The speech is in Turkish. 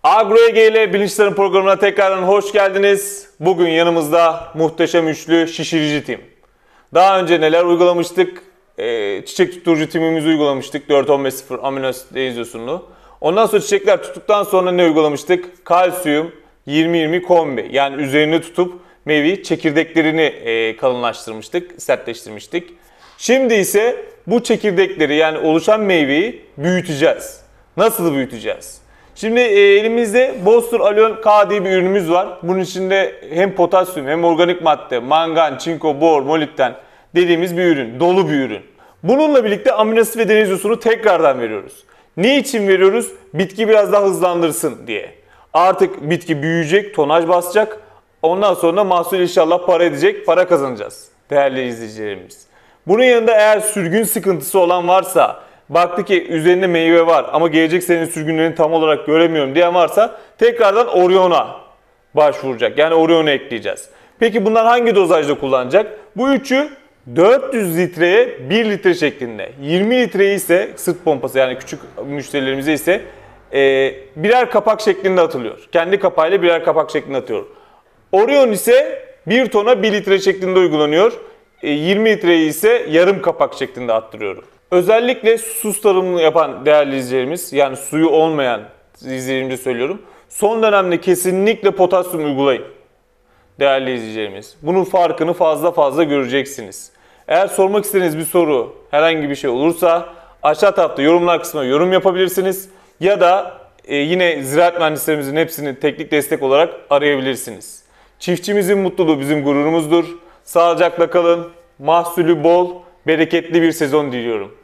AgroEG ile Bilinç Tarım programına tekrardan hoş geldiniz. Bugün yanımızda muhteşem üçlü şişirici tim. Daha önce neler uygulamıştık? Çiçek tutturucu timimizi uygulamıştık. 4-15-0 amino asit deizosunlu. Ondan sonra çiçekler tuttuktan sonra ne uygulamıştık? Kalsiyum 20-20 kombi. Yani üzerine tutup meyveyi çekirdeklerini kalınlaştırmıştık, sertleştirmiştik. Şimdi ise bu çekirdekleri yani oluşan meyveyi büyüteceğiz. Nasıl büyüteceğiz? Şimdi elimizde Boster Aleon K diye bir ürünümüz var. Bunun içinde hem potasyum hem organik madde, mangan, çinko, bor, molibden dediğimiz bir ürün. Dolu bir ürün. Bununla birlikte amino asit ve denizosunu tekrardan veriyoruz. Ne için veriyoruz? Bitki biraz daha hızlandırsın diye. Artık bitki büyüyecek, tonaj basacak. Ondan sonra mahsul inşallah para edecek, para kazanacağız değerli izleyicilerimiz. Bunun yanında eğer sürgün sıkıntısı olan varsa, baktı ki üzerinde meyve var ama gelecek senenin sürgünlerini tam olarak göremiyorum diyen varsa tekrardan Orion'a başvuracak. Yani Orion'u ekleyeceğiz. Peki bunlar hangi dozajda kullanacak? Bu üçü 400 litreye 1 litre şeklinde. 20 litreyi ise sırt pompası yani küçük müşterilerimize ise birer kapak şeklinde atılıyor. Kendi kapağıyla birer kapak şeklinde atıyor. Orion ise 1 tona 1 litre şeklinde uygulanıyor. 20 litreyi ise yarım kapak şeklinde attırıyorum. Özellikle susuz tarımını yapan değerli izleyicilerimiz, yani suyu olmayan izleyicilerimize söylüyorum. Son dönemde kesinlikle potasyum uygulayın değerli izleyicilerimiz. Bunun farkını fazla göreceksiniz. Eğer sormak istediğiniz bir soru, herhangi bir şey olursa aşağı tarafta yorumlar kısmına yorum yapabilirsiniz. Ya da yine ziraat mühendislerimizin hepsini teknik destek olarak arayabilirsiniz. Çiftçimizin mutluluğu bizim gururumuzdur. Sağlıcakla kalın, mahsulü bol, bereketli bir sezon diliyorum.